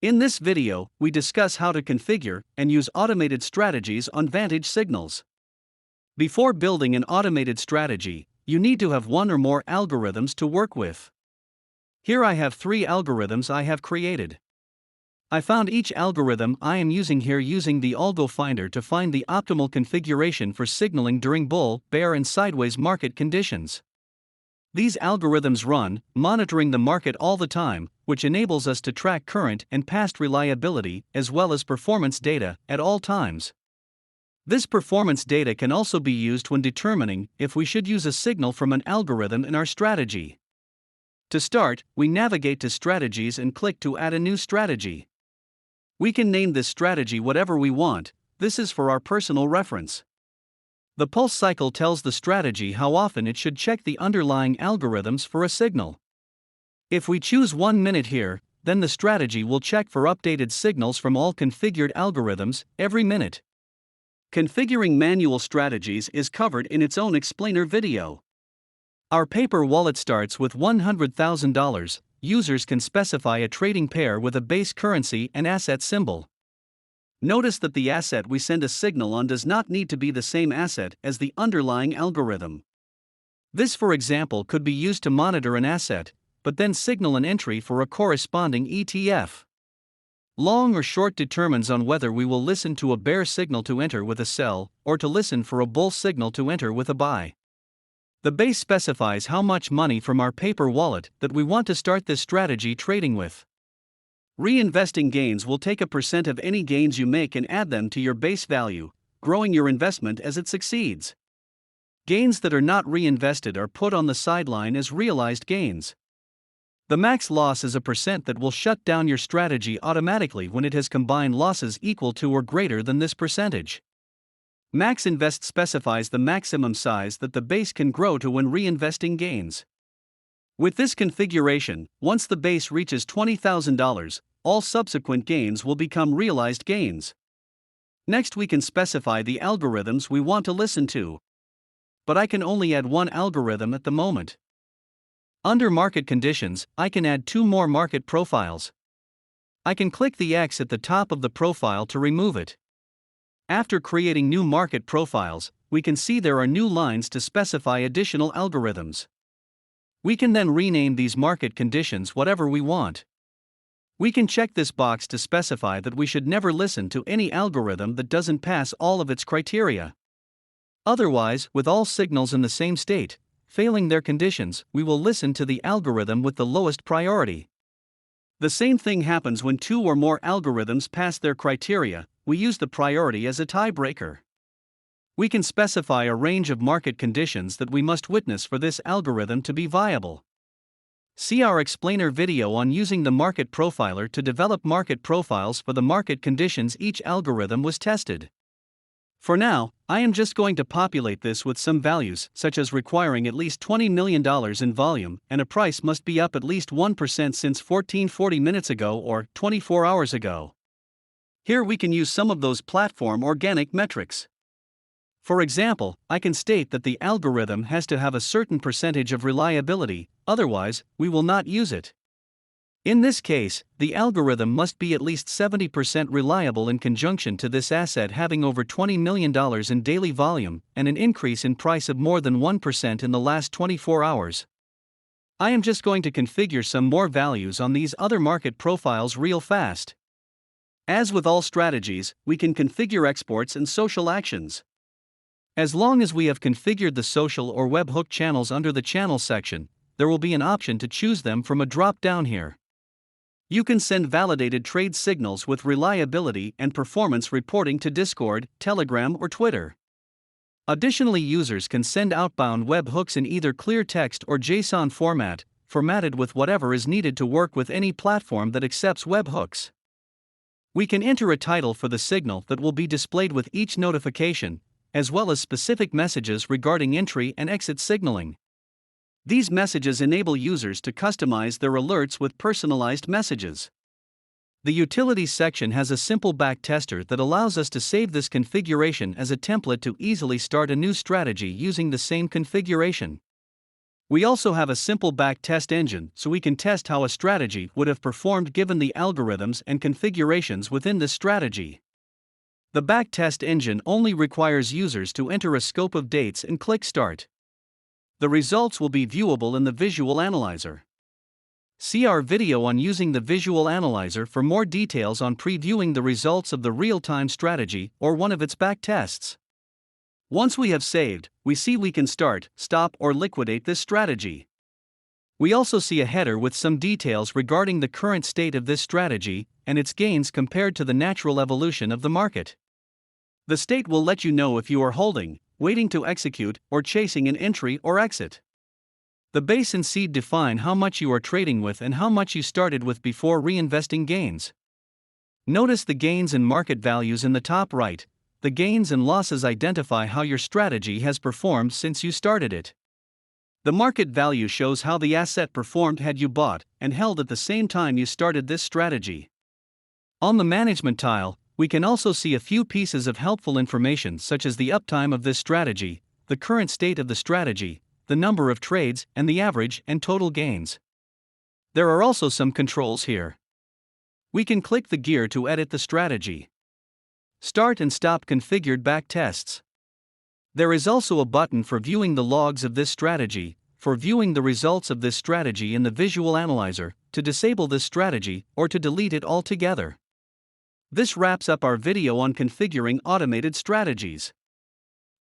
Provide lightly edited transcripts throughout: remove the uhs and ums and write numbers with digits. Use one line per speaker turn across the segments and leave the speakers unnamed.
In this video, we discuss how to configure and use automated strategies on Vantage Signals. Before building an automated strategy, you need to have one or more algorithms to work with. Here I have 3 algorithms I have created. I found each algorithm I am using here using the Algo-finder to find the optimal configuration for signaling during bull, bear and sideways market conditions. These algorithms run, monitoring the market all the time, which enables us to track current and past reliability as well as performance data at all times. This performance data can also be used when determining if we should use a signal from an algorithm in our strategy. To start, we navigate to Strategies and click to add a new strategy. We can name this strategy whatever we want. This is for our personal reference. The pulse cycle tells the strategy how often it should check the underlying algorithms for a signal. If we choose 1 minute here, then the strategy will check for updated signals from all configured algorithms every minute. Configuring manual strategies is covered in its own explainer video. Our paper wallet starts with $100,000. Users can specify a trading pair with a base currency and asset symbol. Notice that the asset we send a signal on does not need to be the same asset as the underlying algorithm. This, for example, could be used to monitor an asset, but then signal an entry for a corresponding ETF. Long or short determines on whether we will listen to a bear signal to enter with a sell, or to listen for a bull signal to enter with a buy. The base specifies how much money from our paper wallet that we want to start this strategy trading with. Reinvesting gains will take a % of any gains you make and add them to your base value, growing your investment as it succeeds. Gains that are not reinvested are put on the sideline as realized gains. The max loss is a % that will shut down your strategy automatically when it has combined losses equal to or greater than this %. Max invest specifies the maximum size that the base can grow to when reinvesting gains. With this configuration, once the base reaches $20,000, all subsequent gains will become realized gains. Next, we can specify the algorithms we want to listen to. But I can only add one algorithm at the moment. Under Market Conditions, I can add 2 more market profiles. I can click the X at the top of the profile to remove it. After creating new market profiles, we can see there are new lines to specify additional algorithms. We can then rename these market conditions whatever we want. We can check this box to specify that we should never listen to any algorithm that doesn't pass all of its criteria. Otherwise, with all signals in the same state, failing their conditions, we will listen to the algorithm with the lowest priority. The same thing happens when 2 or more algorithms pass their criteria. We use the priority as a tiebreaker. We can specify a range of market conditions that we must witness for this algorithm to be viable. See our explainer video on using the market profiler to develop market profiles for the market conditions each algorithm was tested. For now, I am just going to populate this with some values, such as requiring at least $20 million in volume and a price must be up at least 1% since 1440 minutes ago or 24 hours ago. Here we can use some of those platform organic metrics. For example, I can state that the algorithm has to have a certain percentage of reliability, otherwise, we will not use it. In this case, the algorithm must be at least 70% reliable in conjunction to this asset having over $20 million in daily volume and an increase in price of more than 1% in the last 24 hours. I am just going to configure some more values on these other market profiles real fast. As with all strategies, we can configure exports and social actions. As long as we have configured the social or webhook channels under the channel section, there will be an option to choose them from a drop-down here. You can send validated trade signals with reliability and performance reporting to Discord, Telegram or Twitter. Additionally, users can send outbound webhooks in either clear text or JSON format, formatted with whatever is needed to work with any platform that accepts webhooks. We can enter a title for the signal that will be displayed with each notification, as well as specific messages regarding entry and exit signaling. These messages enable users to customize their alerts with personalized messages. The Utilities section has a simple backtester that allows us to save this configuration as a template to easily start a new strategy using the same configuration. We also have a simple backtest engine so we can test how a strategy would have performed given the algorithms and configurations within this strategy. The backtest engine only requires users to enter a scope of dates and click Start. The results will be viewable in the Visual Analyzer. See our video on using the Visual Analyzer for more details on previewing the results of the real-time strategy or one of its backtests. Once we have saved, we see we can start, stop, or liquidate this strategy. We also see a header with some details regarding the current state of this strategy and its gains compared to the natural evolution of the market. The state will let you know if you are holding, waiting to execute, or chasing an entry or exit. The base and seed define how much you are trading with and how much you started with before reinvesting gains. Notice the gains and market values in the top right. The gains and losses identify how your strategy has performed since you started it. The market value shows how the asset performed had you bought and held at the same time you started this strategy. On the management tile, we can also see a few pieces of helpful information such as the uptime of this strategy, the current state of the strategy, the number of trades, and the average and total gains. There are also some controls here. We can click the gear to edit the strategy. Start and stop configured backtests. There is also a button for viewing the logs of this strategy, for viewing the results of this strategy in the Visual Analyzer, to disable this strategy, or to delete it altogether. This wraps up our video on configuring automated strategies.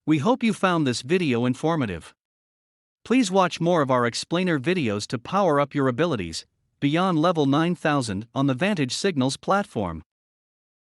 We hope you found this video informative. Please watch more of our explainer videos to power up your abilities beyond level 9000 on the Vantage Signals platform.